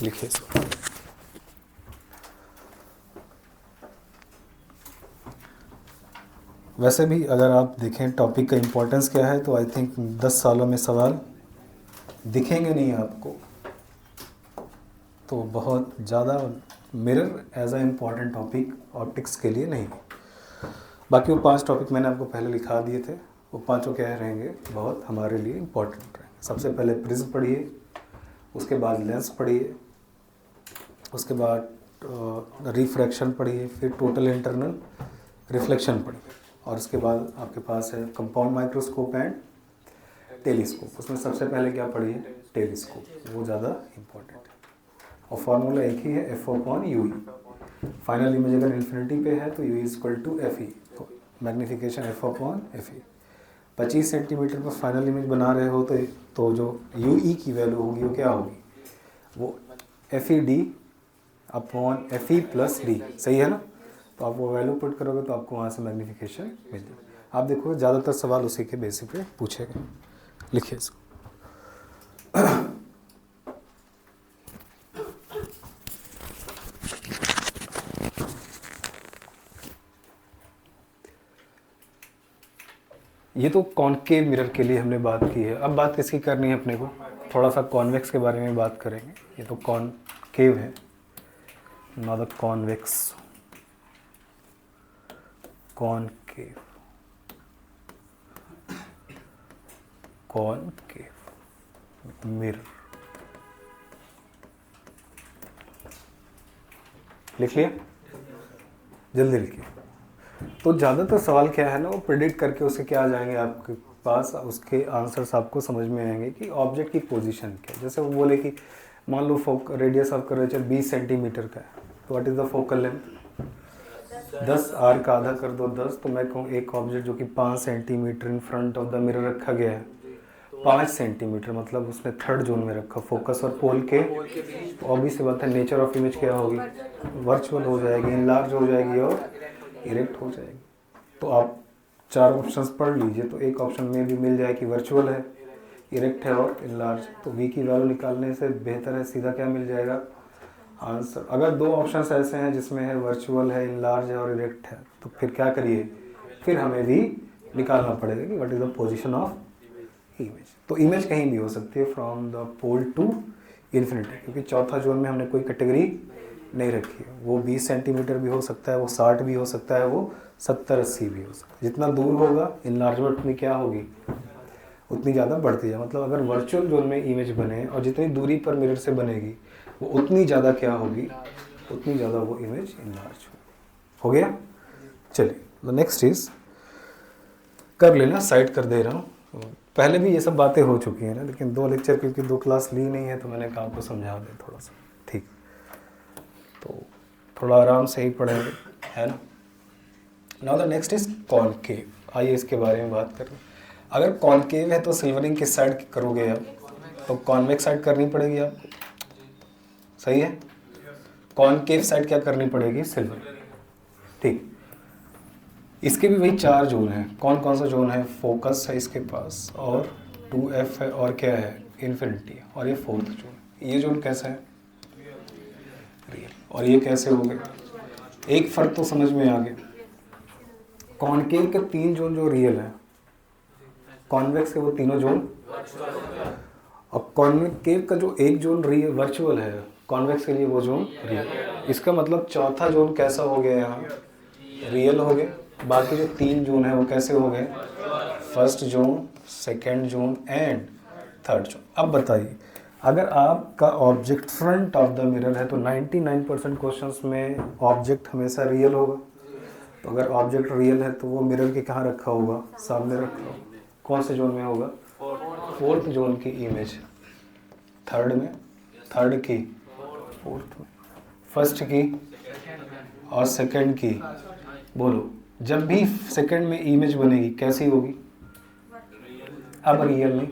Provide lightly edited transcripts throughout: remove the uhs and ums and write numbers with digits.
लिखिए इसको। वैसे भी अगर आप देखें टॉपिक का इम्पोर्टेंस क्या है, तो आई थिंक 10 सालों में सवाल दिखेंगे नहीं आपको, तो बहुत ज़्यादा mirror as a important topic optics के लिए नहीं। बाकी वो 5 टॉपिक मैंने आपको पहले लिखा दिए थे, वो पांचों क्या रहेंगे, बहुत हमारे लिए इम्पोर्टेंट रहेंगे। सबसे पहले प्रिज्म पढ़िए, उसके बाद लेंस पढ़िए, उसके बाद रिफ्रैक्शन पढ़िए, फिर टोटल इंटरनल रिफ्लेक्शन पढ़िए, और उसके बाद आपके पास है कंपाउंड माइक्रोस्कोप एंड टेलीस्कोप। उसमें सबसे पहले क्या पढ़िए, टेलीस्कोप, वो ज़्यादा इम्पोर्टेंट है। और फार्मूला एक ही है, F/UE। फाइनल इमेज अगर इन्फिनिटी पे है तो U इक्वल टू FE, तो मैग्नीफिकेशन F/FE। 25 सेंटीमीटर पर फाइनल इमेज बना रहे हो तो जो UE की वैल्यू होगी वो क्या होगी, वो FED/FE+D, सही है ना। तो आप वो वैल्यू पुट करोगे तो आपको वहाँ से मैग्नीफिकेशन मिल जाएगी। आप देखो ज़्यादातर सवाल उसी के बेसिस पे पूछे गए। लिखिए इसको। ये तो कॉनकेव मिरर के लिए हमने बात की है। अब बात किसकी करनी है अपने को, थोड़ा सा कॉन्वेक्स के बारे में बात करेंगे। ये तो कॉनकेव है, not the convex. Concave, concave mirror, लिख लिया, जल्दी लिखिए। तो ज़्यादातर सवाल क्या है ना, वो प्रिडिक्ट करके उससे क्या आ जाएंगे आपके पास, उसके आंसर्स आपको समझ में आएंगे कि ऑब्जेक्ट की पोजीशन क्या है। जैसे वो बोले कि मान लो रेडियस ऑफ कर्वेचर 20 सेंटीमीटर का है, तो what is the focal length, 10, R का आधा कर दो 10, तो मैं कहूँ एक ऑब्जेक्ट जो कि 5 centimetre in front of the mirror रखा गया है, 5 सेंटीमीटर मतलब उसने थर्ड जोन में रखा, फोकस और पोल के, तो ऑब्वियस सी बात है नेचर ऑफ इमेज क्या होगी, वर्चुअल हो जाएगी, इनलार्ज हो जाएगी और इरेक्ट हो जाएगी। तो आप 4 ऑप्शंस पढ़ लीजिए, तो एक ऑप्शन में भी मिल जाए कि वर्चुअल है, इरेक्ट है और इनलार्ज। तो V की वैल्यू निकालने से बेहतर है सीधा क्या मिल जाएगा आंसर। अगर 2 ऑप्शंस ऐसे हैं जिसमें है वर्चुअल है, इनलार्ज है और इरेक्ट है, तो फिर क्या करिए, फिर हमें भी निकालना पड़ेगा कि what is the position of image. तो इमेज कहीं भी हो सकती है from the pole to infinity, क्योंकि चौथा जोन में हमने कोई कैटेगरी नहीं रखी है। वो 20 सेंटीमीटर भी हो सकता है, वो 60 भी हो सकता है, वो 70-80 भी हो सकता है। जितना दूर होगा इनलार्जमेंट में क्या होगी, उतनी ज़्यादा बढ़ती है। मतलब अगर वर्चुअल जोन में इमेज बने और जितनी दूरी पर मिरर से बनेगी वो उतनी ज़्यादा क्या होगी, उतनी ज़्यादा वो इमेज इनलार्ज हो गया। चलिए द नेक्स्ट इज, कर लेना, साइड कर दे रहा हूँ। पहले भी ये सब बातें हो चुकी हैं ना, लेकिन 2 लेक्चर क्योंकि 2 क्लास ली नहीं है, तो मैंने कहा आपको समझा दें थोड़ा सा, ठीक। तो थोड़ा आराम से ही पढ़ेंगे, है ना। Now the next is concave. आइए इसके बारे में बात करें। अगर कॉनकेव है तो सिल्वरिंग किस साइड करोगे आप, तो कॉन्वेक्स साइड करनी पड़ेगी आपको, सही है। कॉनकेव साइड क्या करनी पड़ेगी, सिल्वर, ठीक। इसके भी वही 4 जोन हैं। कौन कौन सा जोन है, फोकस है इसके पास, और 2F है, और क्या है, इन्फिनिटी, और ये 4th जोन। ये जोन कैसा है, रियल। और ये कैसे हो गए, एक फर्क तो समझ में आ गया। कॉनकेव के 3 जोन जो रियल है, कॉन्वेक्स के वो तीनों जोन, और कॉनकेव का जो एक जोन रियल वर्चुअल है, कॉन्वेक्स के लिए वो जोन रियल। इसका मतलब चौथा जोन कैसा हो गया, यहाँ रियल हो गया। बाकी जो 3 जोन है वो कैसे हो गए, first zone, second zone and third zone. अब बताइए, अगर आपका object front of the mirror है तो 99% क्वेश्चंस में ऑब्जेक्ट हमेशा रियल होगा। तो अगर ऑब्जेक्ट रियल है तो वो मिरर के कहाँ रखा होगा, सामने रखा होगा। कौन से जोन में होगा, 4th जोन की इमेज, थर्ड में, थर्ड की 4th में, फर्स्ट की और सेकंड की। बोलो, जब भी सेकंड में इमेज बनेगी कैसी होगी, अब रियल नहीं,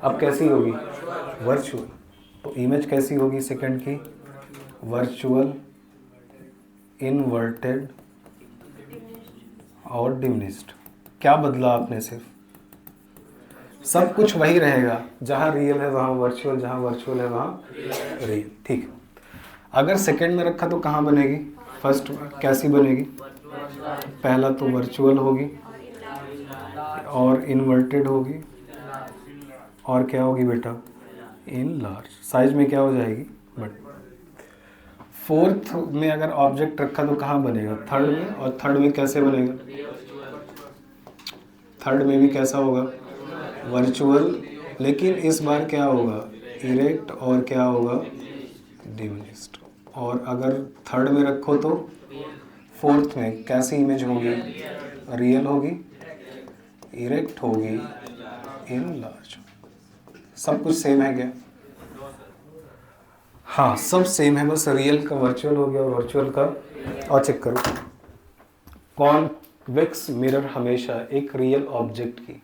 अब कैसी होगी, वर्चुअल। तो इमेज कैसी होगी सेकंड की, वर्चुअल, इनवर्टेड और डिमिनिश्ड। क्या बदला आपने, सिर्फ सब कुछ वही रहेगा, जहाँ रियल है वहाँ वर्चुअल, जहाँ वर्चुअल है वहाँ रियल। ठीक है, अगर सेकंड में रखा तो कहाँ बनेगी, फर्स्ट में कैसी बनेगी, पहला तो वर्चुअल होगी और इन्वर्टेड होगी और क्या होगी बेटा, इन लार्ज। साइज में क्या हो जाएगी, बट फोर्थ में अगर ऑब्जेक्ट रखा तो कहाँ बनेगा, थर्ड में, और थर्ड में कैसे बनेगा, थर्ड में भी कैसा होगा, वर्चुअल, लेकिन इस बार क्या होगा, इरेक्ट, और क्या होगा, डिमिनिस्ड। और अगर थर्ड में रखो तो फोर्थ में कैसी इमेज होगी, रियल होगी, इरेक्ट होगी, इन लार्ज। सब कुछ सेम है क्या, हाँ सब सेम है, बस रियल का वर्चुअल हो गया और वर्चुअल का। और चेक करो, कॉन्वेक्स मिरर हमेशा एक रियल ऑब्जेक्ट की,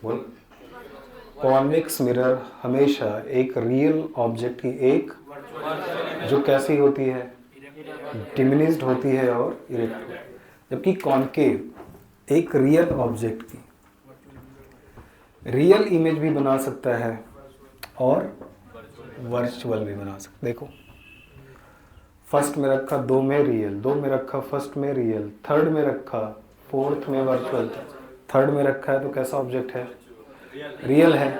बोल, कॉन्वेक्स मिरर हमेशा एक रियल ऑब्जेक्ट की एक, जो कैसी होती है, डिमिनिस्ड होती है और इरेक्ट होती है। जबकि कॉन्केव एक रियल ऑब्जेक्ट की रियल इमेज भी बना सकता है और वर्चुअल भी बना सकता। देखो फर्स्ट में रखा, दो में रियल, दो में रखा, फर्स्ट में रियल, थर्ड में रखा, फोर्थ में वर्चुअल, थर्ड में रखा है तो कैसा ऑब्जेक्ट है, रियल है।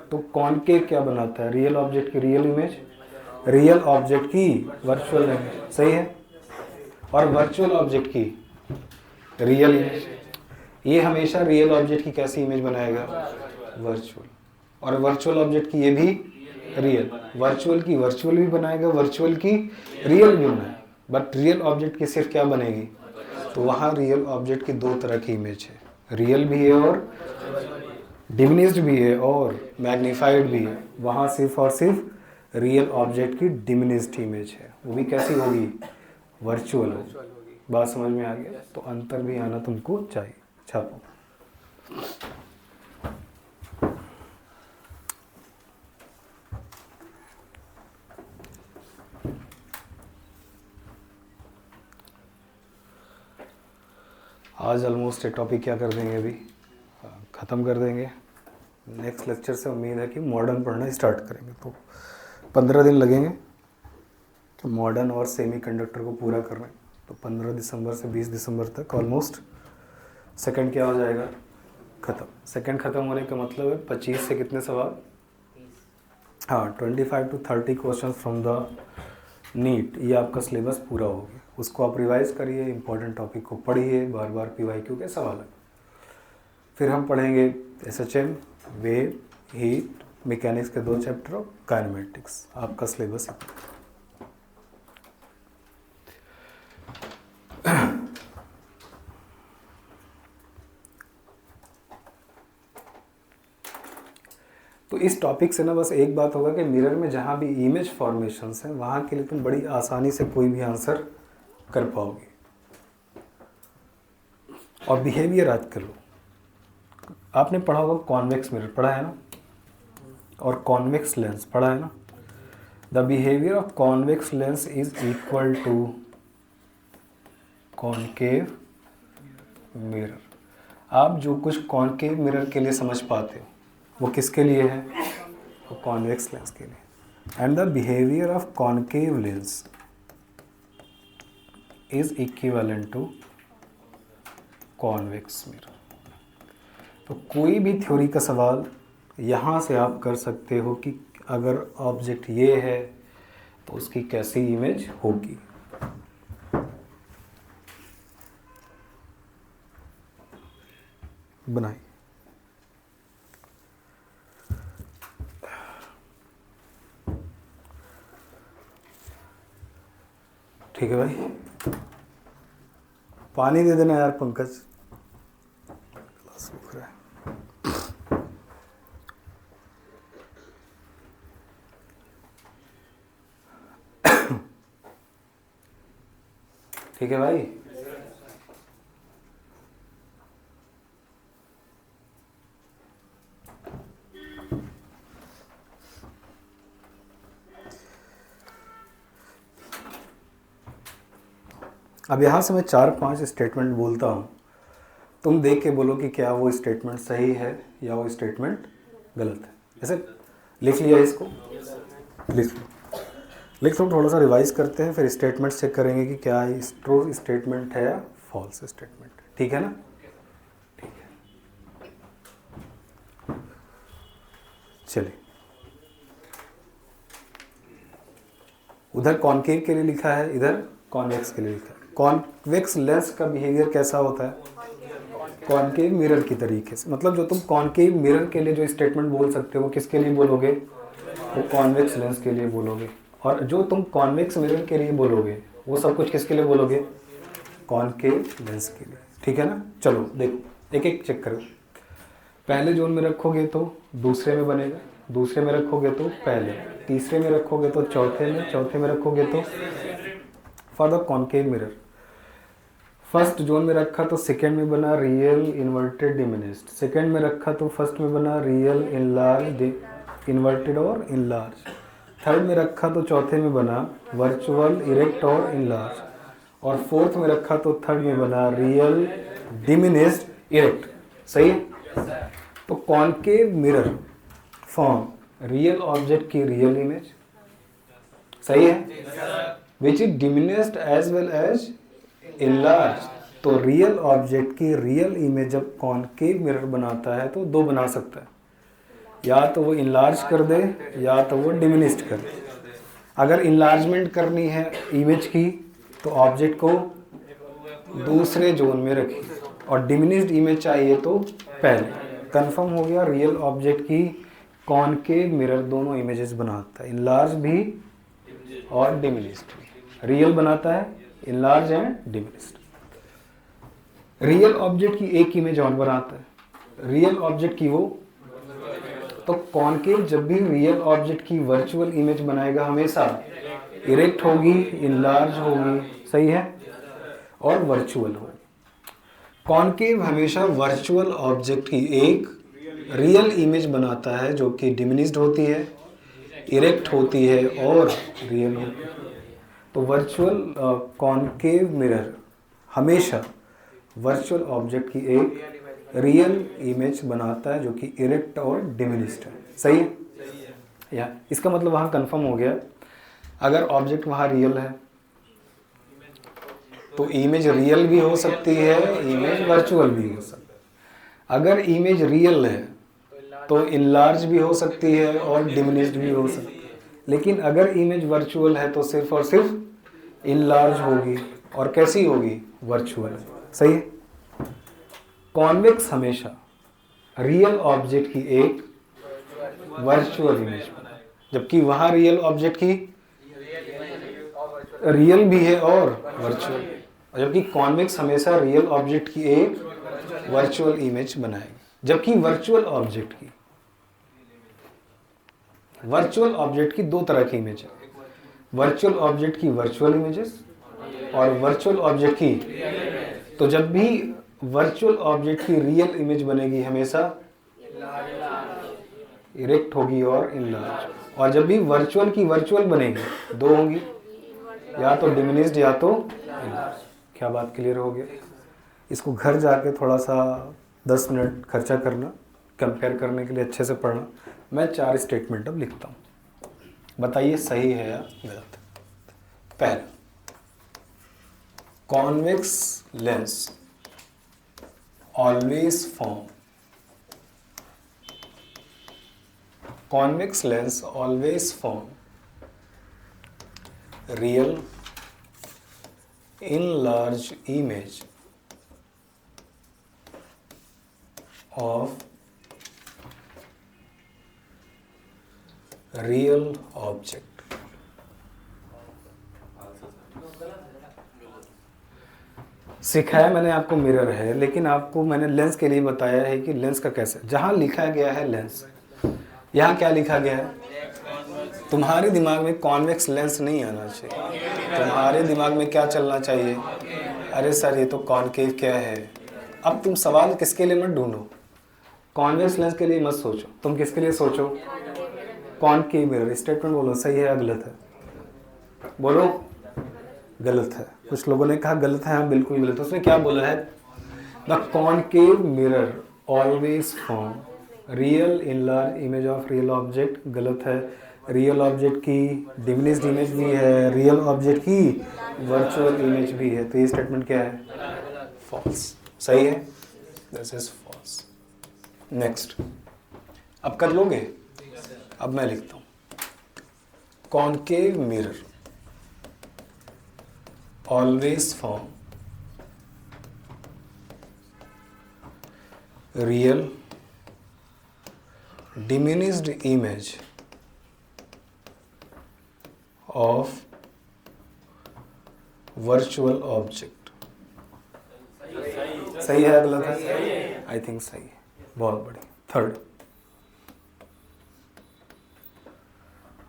तो कॉन्केव क्या बनाता है, रियल ऑब्जेक्ट की रियल इमेज, रियल ऑब्जेक्ट की वर्चुअल इमेज, सही है, और वर्चुअल ऑब्जेक्ट की रियल इमेज। ये हमेशा रियल ऑब्जेक्ट की कैसी इमेज बनाएगा, वर्चुअल, और वर्चुअल ऑब्जेक्ट की ये भी रियल, वर्चुअल की वर्चुअल भी बनाएगा, वर्चुअल की रियल भी बनाएगा, बट रियल ऑब्जेक्ट की सिर्फ क्या बनेगी, तो वहाँ रियल ऑब्जेक्ट की दो तरह की इमेज है, रियल भी है और डिमिनिस्ड भी है और मैग्नीफाइड भी है। वहाँ सिर्फ और सिर्फ रियल ऑब्जेक्ट की डिमिनिस्ड इमेज है, वो भी कैसी होगी, वर्चुअल होगी। बात समझ में आ गया, तो अंतर भी आना तुमको चाहिए। छापो, आज ऑलमोस्ट ये टॉपिक क्या कर देंगे, अभी ख़त्म कर देंगे। नेक्स्ट लेक्चर से उम्मीद है कि मॉडर्न पढ़ना स्टार्ट करेंगे, तो 15 दिन लगेंगे तो मॉडर्न और सेमी कंडक्टर को पूरा करने। तो 15 दिसंबर से 20 दिसंबर तक ऑलमोस्ट सेकंड क्या हो जाएगा, ख़त्म। सेकंड ख़त्म होने का मतलब है 25 से कितने सवाल, हाँ 25 to 30 question from the NEET, ये आपका सिलेबस पूरा हो गया। उसको आप रिवाइज करिए, इंपॉर्टेंट टॉपिक को पढ़िए, बार बार PYQ के सवाल है। फिर हम पढ़ेंगे SHM, वेव, हीट, मैकेनिक्स के 2 चैप्टर और काइनेमेटिक्स, आपका सिलेबस है। तो इस टॉपिक से ना बस एक बात होगा कि मिरर में जहाँ भी इमेज फॉर्मेशंस हैं वहाँ के लिए तुम बड़ी आसानी से कोई भी आंसर कर पाओगे। और बिहेवियर याद कर लो, आपने पढ़ा होगा कॉन्वेक्स मिरर, पढ़ा है ना, और कॉन्वेक्स लेंस पढ़ा है ना। The behaviour of convex lens is equal to concave mirror. आप जो कुछ कॉन्केव मिरर के लिए समझ पाते हो वो किसके लिए है, वो कॉन्वेक्स लेंस के लिए। And the behaviour of concave lens is equivalent to convex mirror. तो कोई भी थ्योरी का सवाल यहाँ से आप कर सकते हो कि अगर ऑब्जेक्ट ये है तो उसकी कैसी इमेज होगी। बनाई, ठीक है भाई। पानी दे देना यार पंकज, सूख रहा है। ठीक है भाई। अब यहाँ से मैं 4-5 स्टेटमेंट बोलता हूँ, तुम देख के बोलो कि क्या वो स्टेटमेंट सही है या वो स्टेटमेंट गलत है। ऐसे लिख लिया इसको, लिख लो, थोड़ा सा रिवाइज करते हैं, फिर स्टेटमेंट चेक करेंगे कि क्या ट्रू स्टेटमेंट है या फॉल्स स्टेटमेंट। ठीक है ना? ठीक है, चलिए। उधर कॉनकेव के लिए लिखा है, इधर कॉन्वेक्स के लिए लिखा है। कॉन्वेक्स लेंस का बिहेवियर कैसा होता है? कॉनकेव मिरर की तरीके से। मतलब जो तुम कॉनकेव मिरर के लिए जो स्टेटमेंट बोल सकते हो वो किसके लिए बोलोगे? वो कॉन्वेक्स लेंस के लिए बोलोगे। और जो तुम कॉन्वेक्स मिरर के लिए बोलोगे वो सब कुछ किसके लिए बोलोगे? कॉनकेव लेंस के लिए। ठीक है ना? चलो देखो, एक एक चेक करो। पहले जोन में रखोगे तो दूसरे में बनेगा, दूसरे में रखोगे तो पहले, तीसरे में रखोगे तो चौथे में, चौथे में रखोगे तो for the concave mirror. First zone में रखा तो सेकेंड में बना रियल इन्वर्टेड डिमिनिस्ड, सेकेंड में रखा तो फर्स्ट में बना रियल इनलार्ज इन्वर्टेड और इनलार्ज, थर्ड में रखा तो चौथे में बना वर्चुअल इरेक्ट और इनलार्ज, और फोर्थ में रखा तो थर्ड में बना रियल डिमिनिस्ड इरेक्ट। सही है? तो concave mirror form real object की रियल इमेज, सही है, which is diminished as well as enlarge. तो रियल ऑब्जेक्ट की रियल इमेज जब कॉनकेव मिरर बनाता है तो दो बना सकता है, या तो वो इनलार्ज कर दे या तो वो डिमिनिस्ड कर दे। अगर इनलार्जमेंट करनी है इमेज की तो ऑब्जेक्ट को दूसरे जोन में रखिए, और डिमिनिस्ड इमेज चाहिए तो पहले। कंफर्म हो गया, रियल ऑब्जेक्ट की कॉनकेव मिरर दोनों इमेजेस बनाता है, इनलार्ज भी और डिमिनिस्ड भी। रियल बनाता है, enlarge and diminished. Real object की एक इमेज और बनाता है, रियल ऑब्जेक्ट की वो। तो कॉनकेव जब भी रियल ऑब्जेक्ट की वर्चुअल इमेज बनाएगा हमेशा इरेक्ट होगी, इनलार्ज होगी, सही है, और वर्चुअल होगी। कॉनकेव हमेशा वर्चुअल ऑब्जेक्ट की एक रियल इमेज बनाता है जो कि डिमिनिस्ड होती है, इरेक्ट होती है और रियल होती है। तो वर्चुअल कॉनकेव मिरर हमेशा वर्चुअल ऑब्जेक्ट की एक रियल इमेज बनाता है जो कि इरेक्ट और डिमिनिस्ड है। सही है? या इसका मतलब वहाँ कंफर्म हो गया, अगर ऑब्जेक्ट वहाँ रियल है तो इमेज रियल भी हो सकती है, इमेज वर्चुअल भी हो सकती है। अगर इमेज रियल है तो इनलार्ज भी हो सकती है और डिमिनिस्ड भी हो सकती है। लेकिन अगर इमेज वर्चुअल है तो सिर्फ और सिर्फ इनलार्ज होगी, और कैसी होगी? वर्चुअल। सही है? कॉन्वेक्स हमेशा रियल ऑब्जेक्ट की एक वर्चुअल इमेज बनाए, जबकि वहां रियल ऑब्जेक्ट की रियल भी है और वर्चुअल, जबकि कॉन्वेक्स हमेशा रियल ऑब्जेक्ट की एक वर्चुअल इमेज बनाएगी। जबकि वर्चुअल ऑब्जेक्ट की दो तरह की इमेज है, वर्चुअल ऑब्जेक्ट की वर्चुअल इमेजेस और वर्चुअल ऑब्जेक्ट की। तो जब भी वर्चुअल ऑब्जेक्ट की रियल इमेज बनेगी हमेशा इरेक्ट होगी और इनलार्ज, और जब भी वर्चुअल की वर्चुअल बनेगी दो होंगी, या तो डिमिनिस्ड या तो इनलार्ज। क्या बात क्लियर हो गया? इसको घर जाके थोड़ा सा 10 मिनट खर्चा करना, कंपेयर करने के लिए अच्छे से पढ़ना। मैं 4 स्टेटमेंट अब लिखता हूँ, बताइए सही है या गलत। पहला, convex lens always form, convex lens always form real enlarged image of real object। सिखाया मैंने आपको मिरर है, लेकिन आपको मैंने लेंस के लिए बताया है कि लेंस का कैसे। जहाँ लिखा गया है लेंस, यहाँ क्या लिखा गया है? तुम्हारे दिमाग में कॉन्वेक्स लेंस नहीं आना चाहिए, तुम्हारे दिमाग में क्या चलना चाहिए? अरे सर ये तो कॉनकेव क्या है। अब तुम सवाल किसके लिए मत ढूंढो, कॉन्वेक्स लेंस के लिए मत सोचो, तुम किसके लिए सोचो? Concave mirror. स्टेटमेंट बोलो सही है या गलत है? बोलो गलत है। कुछ लोगों ने कहा गलत है, हाँ बिल्कुल गलत है। उसने क्या बोला है? The concave mirror always form real in large image of real object, गलत है। रियल ऑब्जेक्ट की डिमिनिश्ड इमेज भी है, रियल ऑब्जेक्ट की वर्चुअल इमेज भी है, तो ये स्टेटमेंट क्या है? फॉल्स। सही है, दिस इज फॉल्स। नेक्स्ट, अब कर लोगे? अब मैं लिखता हूं, concave mirror always form real diminished image of virtual object। सही है, गलत है? आई थिंक सही है, बहुत बढ़िया। Third,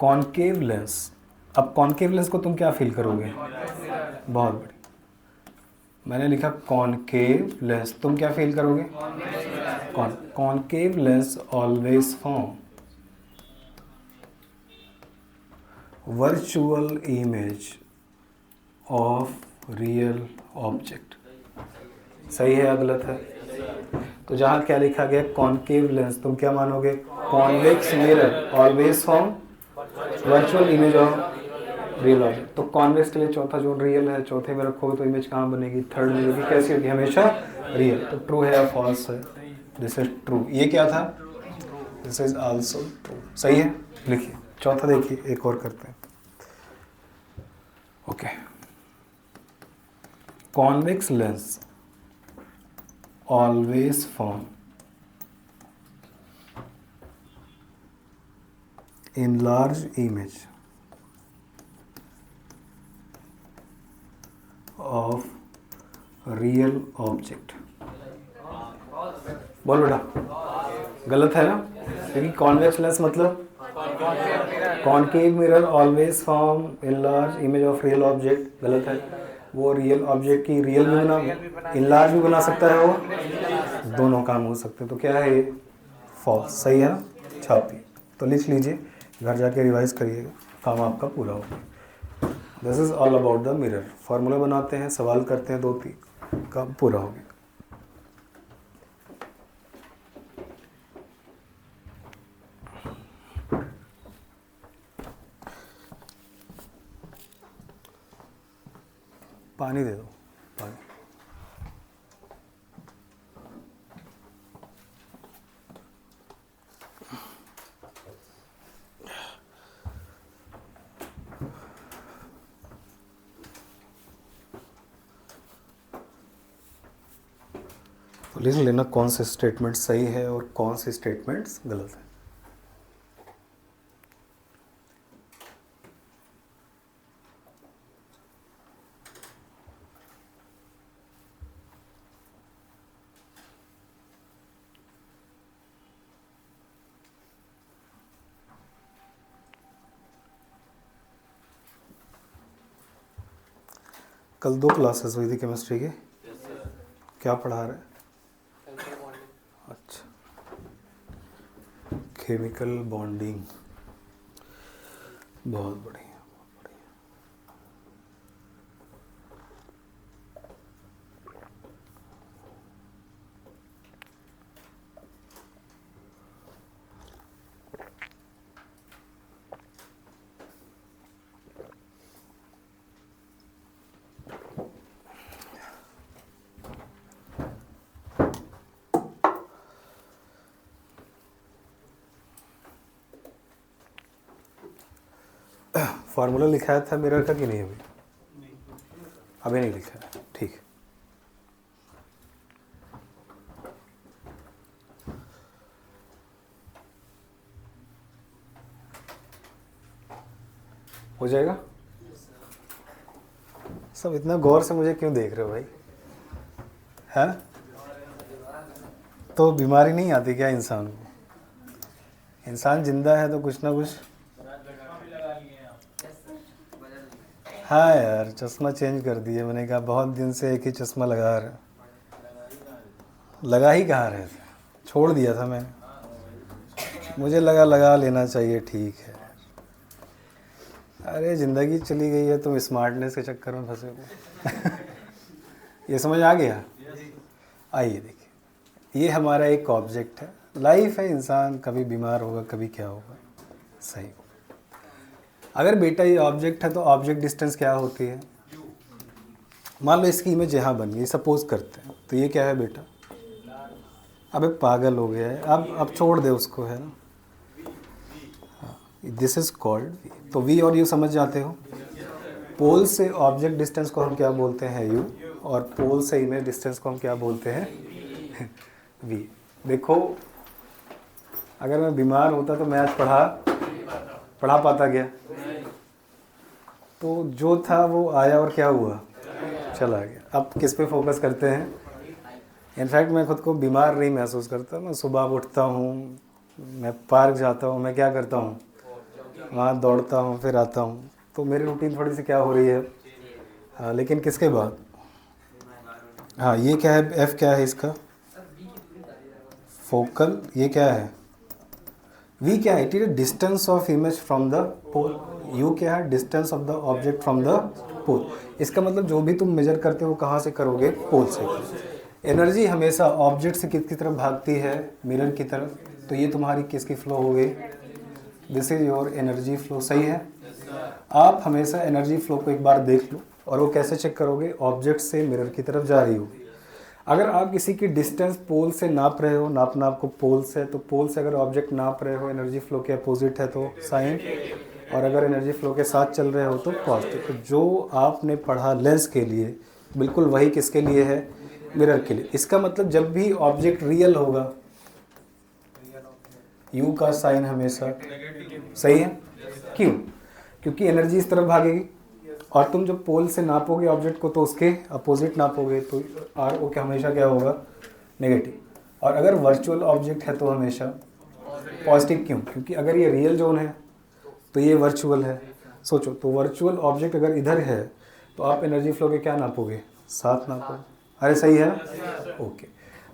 concave lens. अब कॉनकेव लेंस को तुम क्या फील करोगे? बहुत बढ़िया, मैंने लिखा कॉनकेव लेंस, तुम क्या फील करोगे? Concave lens always form virtual image of real object. सही है या गलत है? तो जहाँ क्या लिखा गया कॉनकेव लेंस, तुम क्या मानोगे? Convex mirror always form virtual image of real object. तो कॉन्वेक्स के लिए चौथा जोन रियल है, चौथे में रखोगे तो इमेज कहाँ बनेगी? थर्ड में, जो कि कैसी होगी? हमेशा रियल। तो ट्रू है या फॉल्स है? This is true. ये क्या था? This is also true. सही है, लिखिए। चौथा देखिए, एक और करते हैं। Okay, convex lens always form in large image of real object. बोल बेटा, गलत है ना? क्योंकि कॉन्वेक्स लेंस मतलब concave mirror always form in large image of real object, गलत है। वो रियल ऑब्जेक्ट की रियल भी बना, इन लार्ज भी बना सकता है, वो दोनों काम हो सकते हैं। तो क्या है ये? फॉल्स। सही है ना? छापिए, तो लिख लीजिए, घर जाके रिवाइज करिएगा, काम आपका पूरा होगा। This is all about the mirror. Formula बनाते हैं, सवाल करते हैं, 2-3, काम पूरा हो गया। पानी दे दो, पानी। तो लिख लेना कौन से स्टेटमेंट सही है और कौन से स्टेटमेंट्स गलत है। कल 2 क्लासेस हुई थी केमिस्ट्री की। क्या पढ़ा रहे? अच्छा, केमिकल बॉन्डिंग, बहुत बढ़िया। फार्मूला लिखाया था मिरर का कि नहीं? अभी नहीं लिखा है, ठीक है। हो जाएगा सब? इतना गौर से मुझे क्यों देख रहे हो भाई? है तो बीमारी नहीं आती क्या इंसान को? इंसान जिंदा है तो कुछ ना कुछ। हाँ यार, चश्मा चेंज कर दिए। मैंने कहा बहुत दिन से एक ही चश्मा लगा रहे। लगा ही कहाँ रहे थे, छोड़ दिया था मैंने। मुझे लगा लगा लेना चाहिए, ठीक है। अरे ज़िंदगी चली गई है, तुम स्मार्टनेस के चक्कर में फंसे हो। ये समझ आ गया? आइए देखिए, ये हमारा एक ऑब्जेक्ट है, लाइफ है, इंसान कभी बीमार होगा कभी क्या होगा, सही। अगर बेटा ये ऑब्जेक्ट है तो ऑब्जेक्ट डिस्टेंस क्या होती है? मान लो इसकी इमेज यहाँ बन गई, सपोज करते हैं, तो ये क्या है बेटा? अबे पागल हो गया है, अब छोड़ दे उसको, है ना। दिस इज कॉल्ड, तो वी और यू समझ जाते हो। पोल से ऑब्जेक्ट डिस्टेंस को हम क्या बोलते हैं? यू। और पोल से इमेज डिस्टेंस को हम क्या बोलते हैं? वी। देखो, अगर मैं बीमार होता तो मैं आज पढ़ा पाता क्या? तो जो था वो आया और क्या हुआ? चला गया। अब किस पे फोकस करते हैं? इनफैक्ट मैं खुद को बीमार नहीं महसूस करता, मैं सुबह उठता हूँ, मैं पार्क जाता हूँ, मैं क्या करता हूँ, वहाँ दौड़ता हूँ, फिर आता हूँ, तो मेरी रूटीन थोड़ी सी क्या हो रही है। हाँ, लेकिन किसके बाद? हाँ, ये क्या है? एफ क्या है इसका? फोकल। ये क्या है? वी क्या है? It is distance of image from the pole. U क्या है? Distance of the object from the pole. इसका मतलब जो भी तुम मेजर करते हो कहाँ से करोगे? पोल से। एनर्जी हमेशा ऑब्जेक्ट से किसकी तरफ भागती है? मिरर की तरफ। तो ये तुम्हारी किसकी फ्लो हो गई? This is your energy flow, सही है। आप हमेशा एनर्जी फ्लो को एक बार देख लो, और वो कैसे चेक करोगे? ऑब्जेक्ट से मिरर की तरफ जा रही होगी। अगर आप किसी की डिस्टेंस पोल से नाप रहे हो, नापना आपको पोल से, तो पोल से अगर ऑब्जेक्ट नाप रहे हो, एनर्जी फ्लो के अपोजिट है तो साइन, और अगर एनर्जी फ्लो के साथ चल रहे हो तो पॉजिटिव। तो जो आपने पढ़ा लेंस के लिए, बिल्कुल वही किसके लिए है? मिरर के लिए। इसका मतलब जब भी ऑब्जेक्ट रियल होगा, यू का साइन हमेशा सही है। क्यों? क्योंकि एनर्जी इस तरफ भागेगी, और तुम जब पोल से नापोगे ऑब्जेक्ट को तो उसके अपोजिट नापोगे, तो आर ओ क्या हमेशा क्या होगा? नेगेटिव। और अगर वर्चुअल ऑब्जेक्ट है तो हमेशा पॉजिटिव। क्यों? क्योंकि अगर ये रियल जोन है तो ये वर्चुअल है। सोचो, तो वर्चुअल ऑब्जेक्ट अगर इधर है तो आप एनर्जी फ्लो के क्या नापोगे? साथ नापोगे। अरे सही है ना? ओके।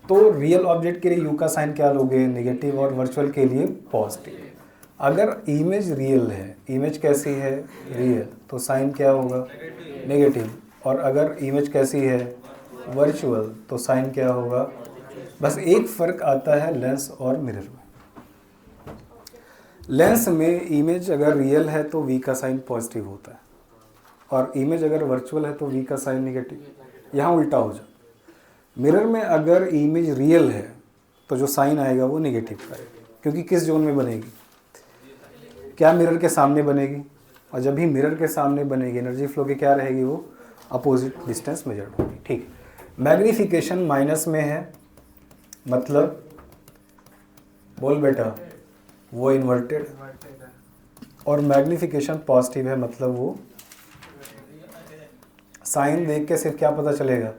तो रियल ऑब्जेक्ट के लिए यू का साइन क्या लोगे? नेगेटिव, और वर्चुअल के लिए पॉजिटिव। अगर इमेज रियल है, इमेज कैसी है? रियल, तो साइन क्या होगा? नेगेटिव। और अगर इमेज कैसी है? वर्चुअल, तो साइन क्या होगा? बस एक फ़र्क आता है लेंस और मिरर में। लेंस में इमेज अगर रियल है तो वी का साइन पॉजिटिव होता है, और इमेज अगर वर्चुअल है तो वी का साइन नेगेटिव। यहाँ उल्टा हो जाए। मिरर में अगर इमेज रियल है तो जो साइन आएगा वो नेगेटिव आएगा, क्योंकि किस जोन में बनेगी? क्या मिरर के सामने बनेगी। और जब भी मिरर के सामने बनेगी, एनर्जी फ्लो की क्या रहेगी? वो अपोजिट डिस्टेंस मेजर्ड होगी। ठीक। मैग्नीफिकेशन माइनस में है, मतलब बोल बेटा, वो इन्वर्टेड। और मैग्नीफिकेशन पॉजिटिव है, मतलब वो साइन देख के सिर्फ क्या पता चलेगा?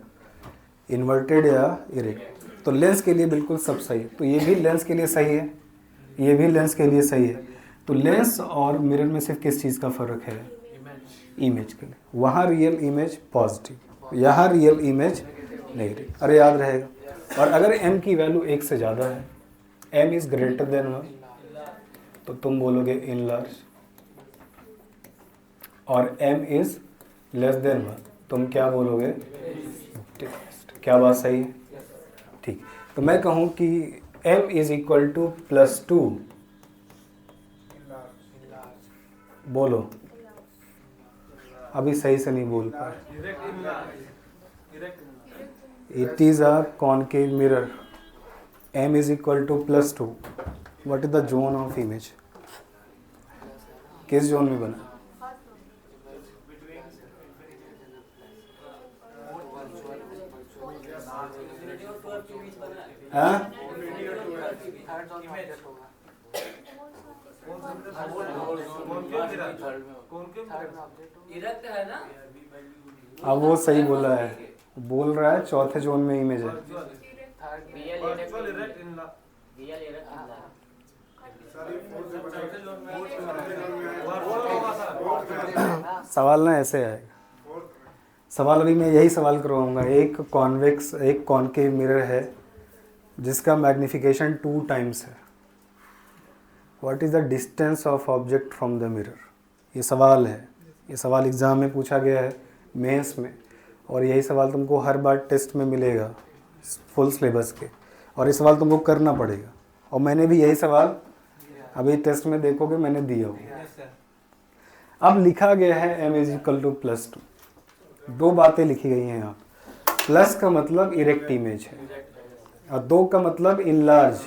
इन्वर्टेड या इरेक्ट। तो लेंस के लिए बिल्कुल सब सही है। तो ये भी लेंस के लिए सही है, ये भी लेंस के लिए सही है। तो लेंस और मिरर में सिर्फ किस चीज़ का फ़र्क है? इमेज के लिए। वहाँ रियल इमेज पॉजिटिव, यहाँ रियल इमेज नेगेटिव। अरे याद रहेगा। और अगर m की वैल्यू 1 से ज़्यादा है, m इज़ ग्रेटर देन 1, तो तुम बोलोगे इनलार्ज, और m इज़ लेस देन 1, तुम क्या बोलोगे? क्या बात सही है? ठीक। तो मैं कहूँ कि m इज़ इक्वल टू +2, बोलो। अभी सही से नहीं बोल पाए। It is a concave mirror. m is equal to +2। What is the zone of image? किस जोन में बना? हाँ? अब वो सही बोला है, बोल रहा है चौथे जोन में इमेज है। सवाल ना ऐसे आएगा। सवाल अभी मैं यही सवाल करवाऊंगा। एक कॉन्वेक्स, एक कॉनकेव मिरर है जिसका मैग्निफिकेशन 2 टाइम्स है। What is the distance of object from the mirror? ये सवाल है, ये सवाल एग्ज़ाम में पूछा गया है, मेंस में, और यही सवाल तुमको हर बार टेस्ट में मिलेगा। फुल सिलेबस के, और ये सवाल तुमको करना पड़ेगा। और मैंने भी यही सवाल अभी टेस्ट में देखोगे मैंने दिया हुआ। अब लिखा गया है m इज इक्वल टू +2, दो बातें लिखी गई हैं यहाँ। प्लस का मतलब इरेक्ट इमेज है और 2 का मतलब इनलार्ज।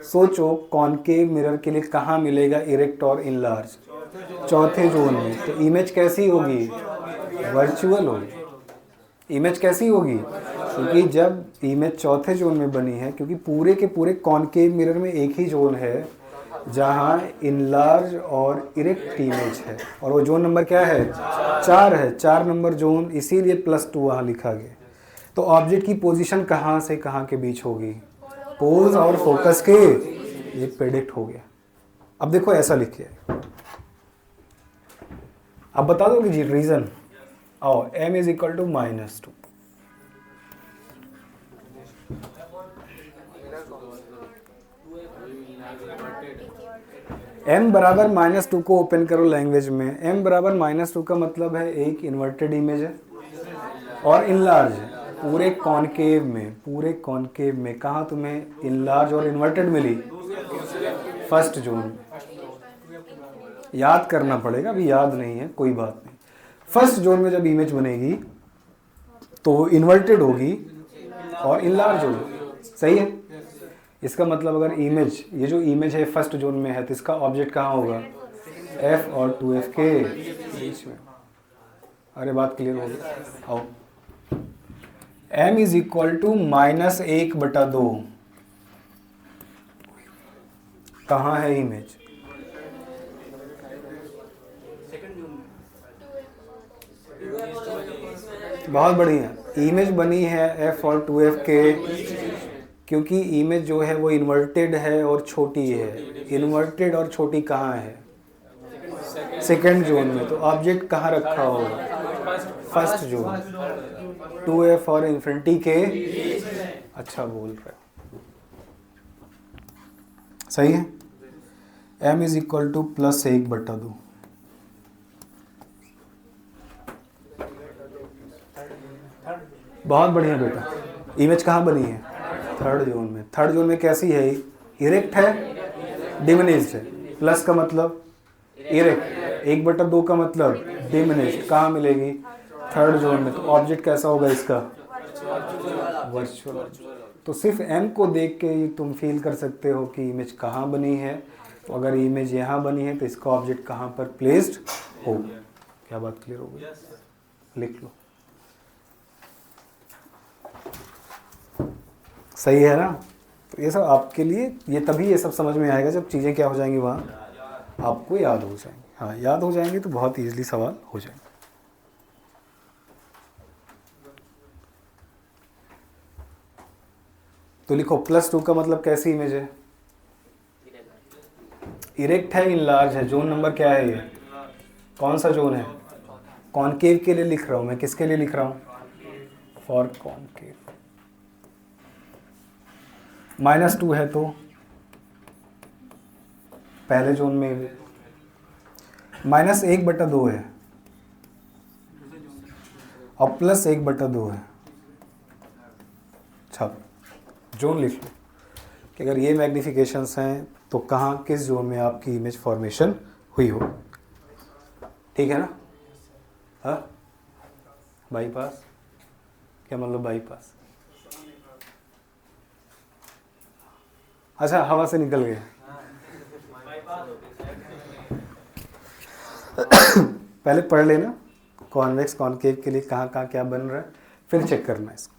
सोचो कॉनकेव मिरर के लिए कहाँ मिलेगा इरेक्ट और इनलार्ज? चौथे जोन में। तो इमेज कैसी होगी? वर्चुअल होगी। इमेज कैसी होगी? क्योंकि जब इमेज चौथे जोन में बनी है, क्योंकि पूरे के पूरे कॉनकेव मिरर में एक ही जोन है जहाँ इनलार्ज और इरेक्ट इमेज है, और वो जोन नंबर क्या है? 4 है। 4 नंबर जोन, इसीलिए +2 वहाँ लिखा गया। तो ऑब्जेक्ट की पोजीशन कहाँ से कहाँ के बीच होगी? पोज और फोकस के, ये प्रेडिक्ट हो गया। अब देखो ऐसा लिखिए, अब बता दो कि जी रीजन। आओ, m is equal to -2। m बराबर -2 को ओपन करो लैंग्वेज में। m बराबर -2 का मतलब है एक इन्वर्टेड इमेज है और इनलार्ज है पूरे कॉनकेव में। पूरे कॉनकेव में कहाँ तुम्हें इनलार्ज और इन्वर्टेड मिली? फर्स्ट जोन में। याद करना पड़ेगा, अभी याद नहीं है कोई बात नहीं। फर्स्ट जोन में जब इमेज बनेगी तो इन्वर्टेड होगी और इनलार्ज होगी, सही है। इसका मतलब अगर इमेज, ये जो इमेज है फर्स्ट जोन में है, तो इसका ऑब्जेक्ट कहाँ होगा? f और 2f के बीच में। अरे बात क्लियर हो गई। आओ, m इज इक्वल टू -1/2। कहाँ है इमेज? बहुत बढ़िया, इमेज बनी है f और 2f के, क्योंकि इमेज जो है वो इन्वर्टेड है और छोटी है। इन्वर्टेड और छोटी कहाँ है? सेकंड जोन में। तो ऑब्जेक्ट कहाँ रखा होगा? First zone. 2f और इन्फिनिटी के, अच्छा बोल रहे हो, सही है। m is equal to +1/2। बहुत बढ़िया बेटा। इमेज कहाँ बनी है? थर्ड जोन में। थर्ड जोन में कैसी है? इरेक्ट है, डिमिनिश्ड है। प्लस का मतलब इरेक्ट, 1/2 का मतलब डिमिनिश्ड। कहाँ मिलेगी? थर्ड जोन में। तो ऑब्जेक्ट कैसा होगा इसका? वर्चुअल। तो सिर्फ m को देख के ही तुम फील कर सकते हो कि इमेज कहाँ बनी है। तो अगर इमेज यहाँ बनी है तो इसका ऑब्जेक्ट कहाँ पर प्लेस्ड होगा। क्या बात क्लियर हो गई? लिख लो, सही है ना। तो ये सब आपके लिए, ये तभी ये सब समझ में आएगा जब चीज़ें क्या हो जाएंगी, वहाँ आपको याद हो जाएंगी। हाँ, याद हो जाएंगे तो बहुत ईजिली सवाल हो जाएंगे। तो लिखो, +2 का मतलब कैसी इमेज है? इरेक्ट है, इनलार्ज है। जोन नंबर क्या है? ये कौन सा जोन है? कॉनकेव के लिए लिख रहा हूँ मैं। किसके लिए लिख रहा हूँ? For concave. -2 है तो पहले जोन में, -1/2 है और +1/2 है। अच्छा, जोन लिख लो कि अगर ये मैग्निफिकेशंस हैं तो कहाँ, किस जोन में आपकी इमेज फॉर्मेशन हुई हो। ठीक है ना? हाँ, बाईपास, क्या मतलब बाईपास? अच्छा, हवा से निकल गया। पहले पढ़ लेना कॉन्वेक्स कॉनकेव के लिए कहाँ कहाँ क्या बन रहा है, फिर चेक करना इसको।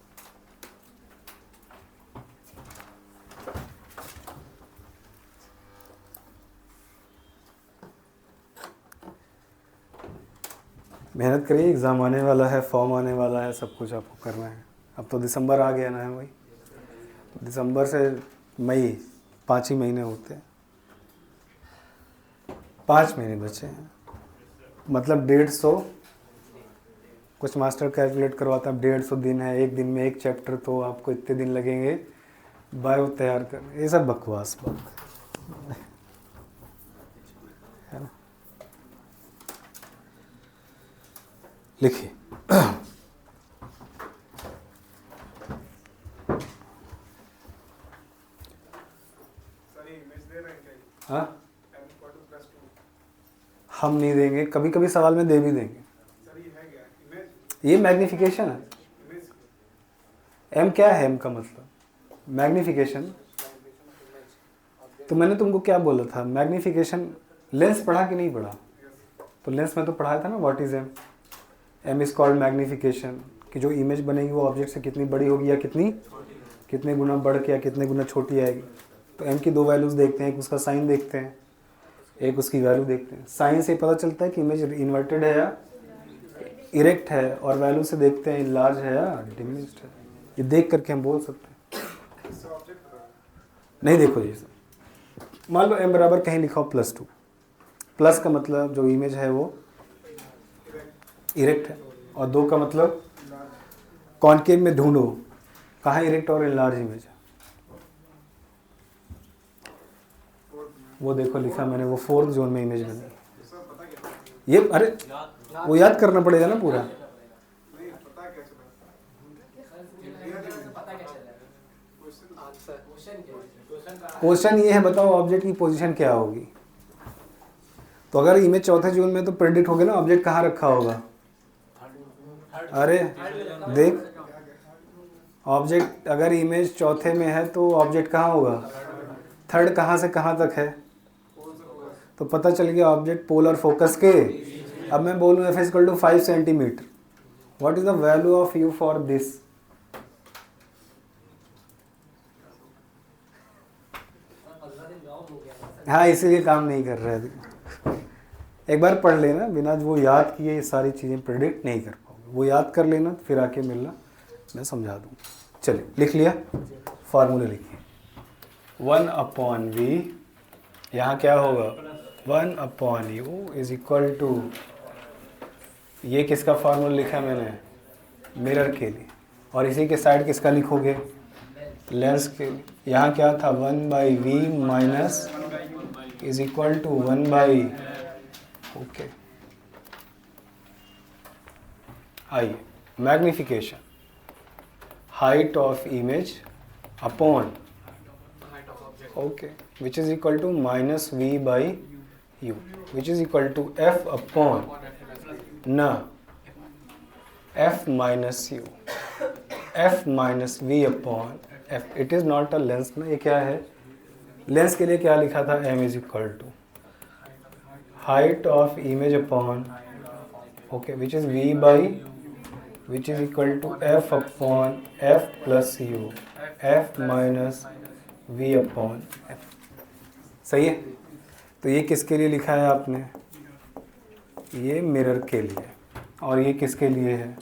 मेहनत करिए, एग्ज़ाम आने वाला है, फॉर्म आने वाला है, सब कुछ आपको करना है। अब तो दिसंबर आ गया ना है भाई, दिसंबर से मई 5 ही महीने होते हैं, 5 महीने बचे हैं। मतलब 150, कुछ मास्टर कैलकुलेट करवाता है, 150 दिन है। एक दिन में एक चैप्टर, तो आपको इतने दिन लगेंगे बायो तैयार करने। ये सब बकवास बात है ना। लिखिए, हाँ, हम नहीं देंगे, कभी कभी सवाल में दे भी देंगे। ये मैग्निफिकेशन है। एम क्या है? एम का मतलब मैग्निफिकेशन। तो मैंने तुमको क्या बोला था? मैग्निफिकेशन। लेंस पढ़ा कि नहीं पढ़ा? तो लेंस में तो पढ़ाया था ना, what is M. M is called magnification, कि जो इमेज बनेगी वो ऑब्जेक्ट से कितनी बड़ी होगी या कितने गुना बढ़ के या कितने गुना छोटी आएगी। तो एम की दो वैल्यूज़ देखते हैं, एक उसका साइन देखते हैं, एक उसकी वैल्यू देखते हैं। साइन से पता चलता है कि इमेज इन्वर्टेड है या इरेक्ट है, और वैल्यू से देखते हैं लार्ज है या डिमिनिश्ड है। ये देख करके हम बोल सकते हैं। नहीं, देखो जी, मान लो m बराबर कहीं लिखा हो +2। प्लस का मतलब जो इमेज है वो इरेक्ट है, और 2 का मतलब कॉनकेव में ढूंढो कहाँ इरेक्ट और इनलार्ज इमेज है। वो देखो लिखा मैंने, वो 4th जोन में इमेज बनी। ये अरे वो याद करना पड़ेगा ना पूरा। क्वेश्चन ये है, बताओ ऑब्जेक्ट की पोजीशन क्या होगी। तो अगर इमेज 4th जोन में तो प्रेडिक्ट हो गया ना ऑब्जेक्ट कहाँ रखा होगा। अरे देख, ऑब्जेक्ट अगर इमेज 4th में है तो ऑब्जेक्ट कहाँ होगा। 3rd कहाँ से कहाँ तक है, तो पता चल गया ऑब्जेक्ट पोलर फोकस के। अब मैं बोलूँ f = 5 centimetre, what is the value of u for this. हाँ, इसीलिए काम नहीं कर रहे थे। एक बार पढ़ लेना, बिना वो याद किए ये सारी चीज़ें प्रेडिक्ट नहीं कर पाओगे। वो याद कर लेना, फिर आके मिलना, मैं समझा दूँ। चलिए लिख लिया, फार्मूला लिखिए। 1/v, यहाँ क्या होगा 1/u इज इक्वल टू, ये किसका फार्मूला लिखा है मैंने, मिरर के लिए। और इसी के साइड किसका लिखोगे, लेंस के लिए। यहाँ क्या था 1/v minus is equal to 1/, okay. आइए, magnification, height of image upon, okay, which is equal to -v/u, which is equal to f upon न f minus u, f minus v upon f। It is not a lens ना, ये क्या है। Lens के लिए क्या लिखा था, m is equal to height of image upon, okay, which is v/, which is equal to f upon f plus u, f minus v upon f। सही है। तो ये किसके लिए लिखा है आपने, ये मिरर के लिए, और ये किसके लिए है,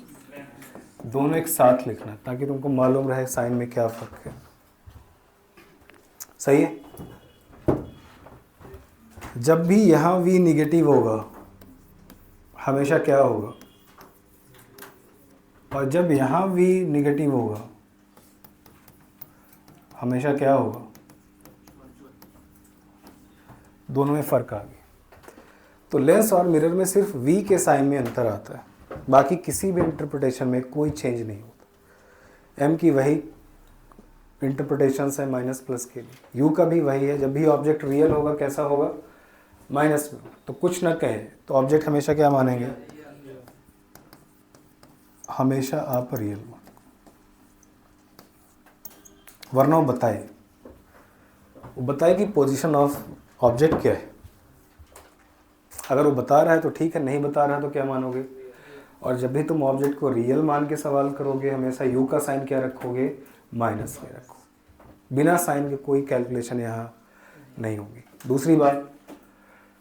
दोनों एक साथ लिखना ताकि तुमको मालूम रहे साइन में क्या फर्क है। सही है। जब भी यहाँ v निगेटिव होगा हमेशा क्या होगा, और जब यहाँ v निगेटिव होगा हमेशा क्या होगा, दोनों में फ़र्क आ गया। तो लेंस और मिरर में सिर्फ v के साइन में अंतर आता है, बाकी किसी भी इंटरप्रिटेशन में कोई चेंज नहीं होता। m की वही इंटरप्रिटेशन है माइनस प्लस के लिए, u का भी वही है। जब भी ऑब्जेक्ट रियल होगा कैसा होगा, माइनस में। तो कुछ ना कहे तो ऑब्जेक्ट हमेशा क्या मानेंगे, हमेशा आप रियल मान, वरना वो बताए कि पोजीशन ऑफ ऑब्जेक्ट क्या है। अगर वो बता रहा है तो ठीक है, नहीं बता रहा है तो क्या मानोगे। और जब भी तुम ऑब्जेक्ट को रियल मान के सवाल करोगे हमेशा u का साइन क्या रखोगे, माइनस में रखो। बिना साइन के कोई कैलकुलेशन यहाँ नहीं होगी। दूसरी बात,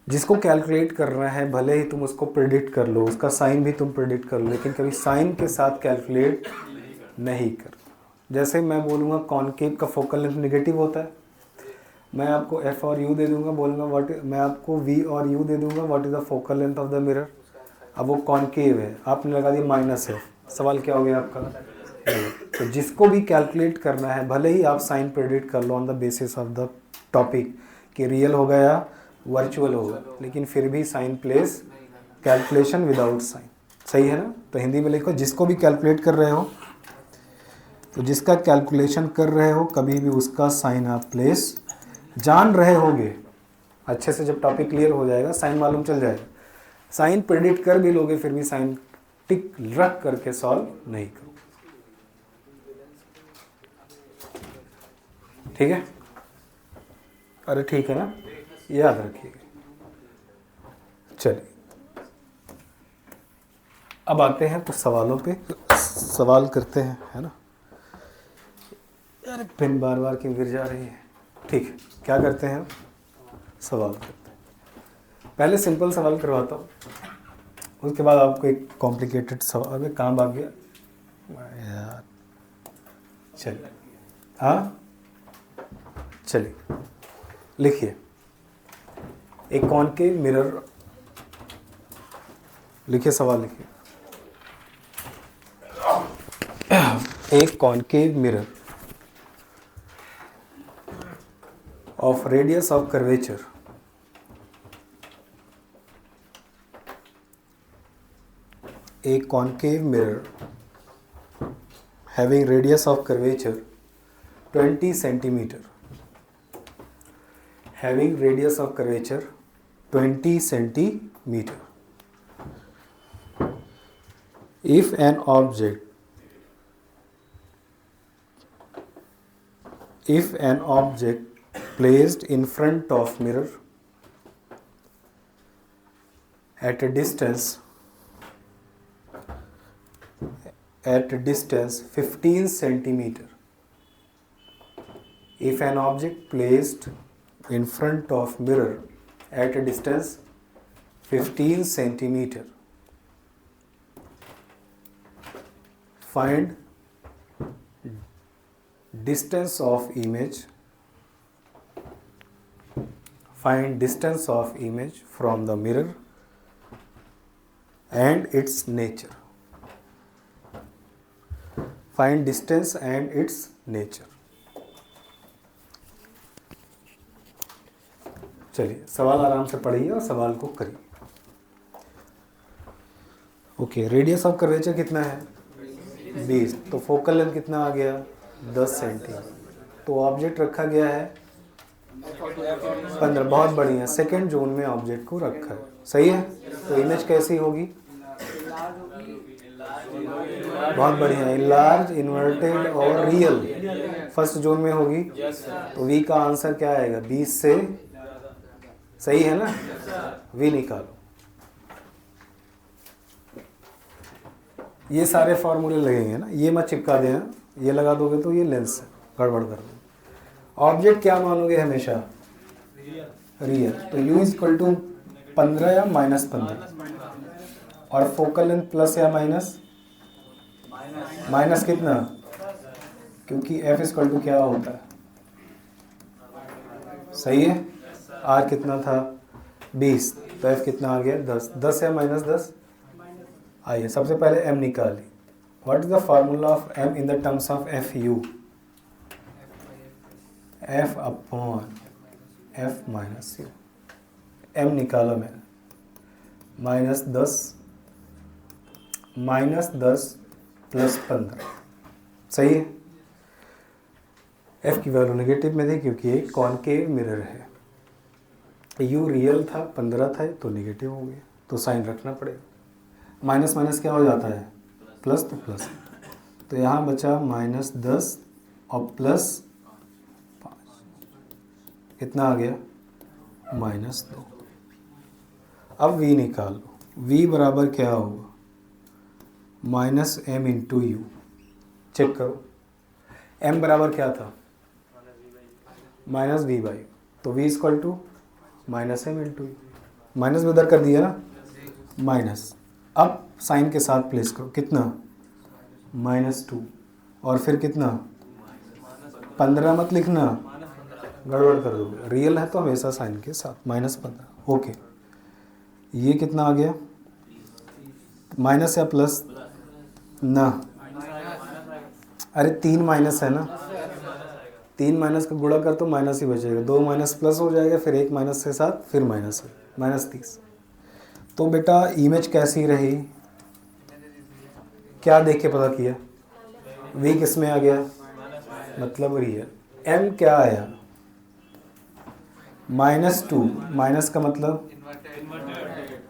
जिसको कैलकुलेट करना है भले ही तुम उसको प्रेडिक्ट कर लो, उसका साइन भी तुम प्रेडिक्ट कर लो, लेकिन कभी साइन के साथ कैलकुलेट नहीं कर। जैसे मैं बोलूँगा कॉनकेव का फोकल लेंथ नेगेटिव होता है, मैं आपको f और u दे दूंगा, बोलूँगा मैं आपको v और u दे दूंगा, what is the focal length of the mirror. अब वो कॉनकेव है, आपने लगा दिया माइनस है, सवाल क्या हो गया आपका। तो जिसको भी कैलकुलेट करना है भले ही आप साइन प्रेडिक्ट कर लो on the basis of the topic कि रियल होगा या वर्चुअल होगा, लेकिन फिर भी sign place calculation without sign. सही है ना। तो हिंदी में लिखो, जिसको भी कैलकुलेट कर रहे हो, तो जिसका कैलकुलेशन कर रहे हो कभी भी उसका साइन आप प्लेस जान रहे होगे अच्छे से, जब टॉपिक क्लियर हो जाएगा साइन मालूम चल जाएगा, साइन प्रेडिक्ट कर भी लोगे फिर भी साइन टिक रख करके सॉल्व नहीं करो। ठीक है, अरे ठीक है ना, याद रखिएगा। चलिए अब आते हैं कुछ सवालों पे, सवाल करते हैं, है ना। यार पेन बार बार क्यों गिर जा रही है। ठीक है, क्या करते हैं, सवाल करते हैं। पहले सिंपल सवाल करवाता हूँ, उसके बाद आपको एक कॉम्प्लिकेटेड सवाल में काम आ गया यार। चलिए, हाँ चलिए लिखिए, एक कॉनकेव मिरर, लिखिए सवाल लिखिए। एक concave mirror of radius of curvature a concave mirror having radius of curvature 20 centimeter, having radius of curvature 20 centimeter, if an object placed in front of mirror at a distance 15 centimeter, if an object placed in front of mirror at a distance 15 centimeter, find distance of image from the mirror and its nature. Find distance and its nature. चलिए सवाल आराम से पढ़िए और सवाल को करिए। Okay, radius of curvature कितना है 20, तो फोकल लेंथ कितना आ गया 10 सेंटीमीटर, तो ऑब्जेक्ट रखा गया है 15, बहुत बढ़िया, सेकेंड जोन में ऑब्जेक्ट को रखा है, सही है। तो इमेज कैसी होगी, बहुत बढ़िया, लार्ज, इन्वर्टेड और रियल, फर्स्ट जोन में होगी। तो वी का आंसर क्या आएगा 20 से, सही है ना, वी निकालो। ये सारे फॉर्मूले लगेंगे ना, ये मत चिपका देना, ये लगा दोगे तो ये लेंस गड़बड़ कर दो। ऑब्जेक्ट क्या मानोगे हमेशा, रियल, तो u इक्वल टू 15 या -15, और फोकल लेंथ प्लस या माइनस कितना, क्योंकि f इक्वल टू क्या होता है, सही है, r कितना था 20, तो f कितना आ गया 10, 10 या -10। आइए सबसे पहले m निकालिए। What is the formula of m in the terms of F you, f upon f minus you, m निकाला मैंने, -10 प्लस 15, सही है। f की वैल्यू नेगेटिव में थी क्योंकि एक कॉनकेव मिरर है, u रियल था 15 था तो नेगेटिव हो गया, तो साइन रखना पड़ेगा। माइनस माइनस क्या हो जाता है प्लस, तो प्लस, तो यहाँ बचा -10 और प्लस 5, कितना आ गया -2। अब v निकाल लो, v बराबर क्या होगा -m इंटू यू, चेक करो m बराबर क्या था -v/u, तो v equal to -m into u, minus भी उधर कर दिया ना, माइनस, अब साइन के साथ प्लेस करो, कितना -2 और फिर कितना 15 मत लिखना, गड़बड़ कर दोगे, रियल है तो हमेशा साइन के साथ -15। ओके, ये कितना आ गया, माइनस या प्लस ना, अरे 3 माइनस है ना, 3 माइनस का गुणा कर तो माइनस ही बचेगा, 2 माइनस प्लस हो जाएगा, फिर 1 माइनस के साथ फिर माइनस है, -30। तो बेटा इमेज कैसी रही, क्या देख के पता किया, v किस में आ गया, मतलब रियल, m क्या आया -2, माइनस का मतलब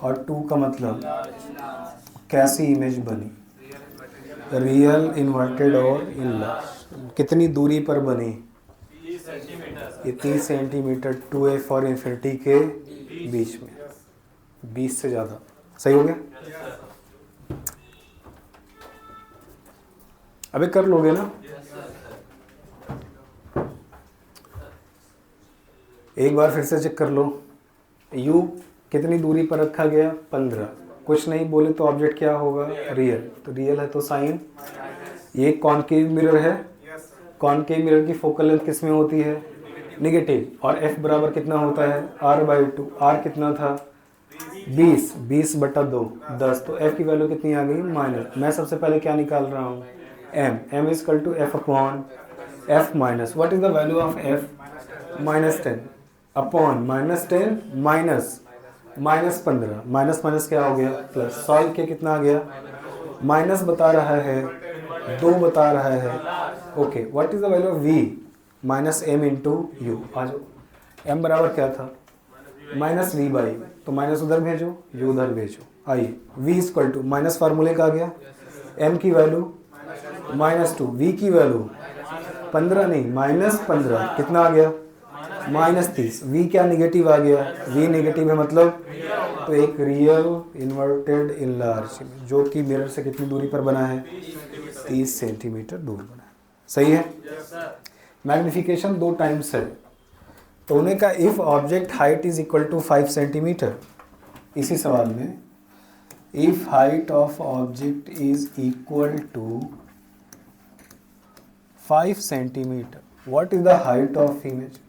और 2 का मतलब कैसी इमेज बनी, रियल, इन्वर्टेड और इनलार्ज। कितनी दूरी पर बनी, 30 सेंटीमीटर 2f और इन्फिनिटी के बीच में, 20 से ज़्यादा। सही हो गया? अबे कर लोगे ना? एक बार फिर से चेक कर लो। u कितनी दूरी पर रखा गया, 15। कुछ नहीं बोले तो ऑब्जेक्ट क्या होगा, रियल। तो रियल है तो साइन। ये कॉनकेव मिरर है, कॉनकेव मिरर की फोकल लेंथ किस में होती है, नेगेटिव। और f बराबर कितना होता है, r/2। r कितना था, 20, 20/2, 10। तो f की वैल्यू कितनी आ गई, माइनस। मैं सबसे पहले क्या निकाल रहा हूँ, m is equal to f upon f minus, what is the value of f, -10 upon -10 minus -15, minus minus क्या हो गया, प्लस। सॉल्व के कितना आ गया, माइनस बता रहा है, 2 बता रहा है। Okay, what is the value of v, -m into u. आ जाओ, m बराबर क्या था, -v/, तो माइनस उधर भेजो, यू उधर भेजो। आइए, v इक्वल टू माइनस फार्मूले का आ गया, m की वैल्यू -2, v की वैल्यू 15 नहीं, -15, कितना आ गया, -30। v क्या नेगेटिव आ गया, v नेगेटिव है मतलब, तो एक रियल इन्वर्टेड इनलार्ज जो कि मिरर से कितनी दूरी पर बना है, 30 सेंटीमीटर दूर बना है। सही है? मैग्निफिकेशन 2 टाइम्स है, तो उन्हें का if object height is equal to 5 centimetre, इसी सवाल में if height of object is equal to 5 centimetre, what is the height of image,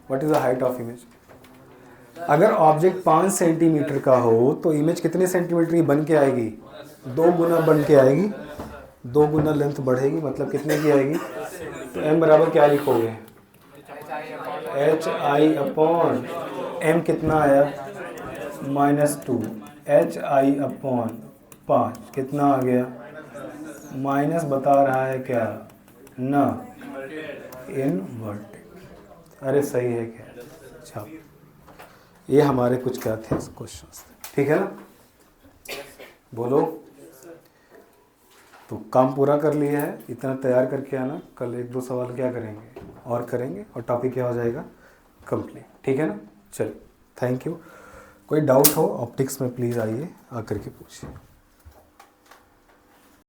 what is the height of image. अगर ऑब्जेक्ट 5 सेंटीमीटर का हो तो इमेज कितने सेंटीमीटर की बन के आएगी, 2 गुना बन के आएगी, 2 गुना लेंथ बढ़ेगी, मतलब कितने की आएगी। तो m बराबर क्या लिखोगे, hi अपॉन m कितना आया, -2, hi अपॉन 5 कितना आ गया, माइनस बता रहा है क्या ना, इनवर्टेड। अरे सही है क्या, अच्छा। ये हमारे कुछ क्या थे क्वेश्चंस, ठीक है ना, बोलो। तो काम पूरा कर लिया है, इतना तैयार करके आना, कल 1-2 सवाल क्या करेंगे और करेंगे, और टॉपिक क्या हो जाएगा, कंप्लीट। ठीक है ना, चलिए, थैंक यू। कोई डाउट हो ऑप्टिक्स में प्लीज़ आइए, आकर के पूछिए।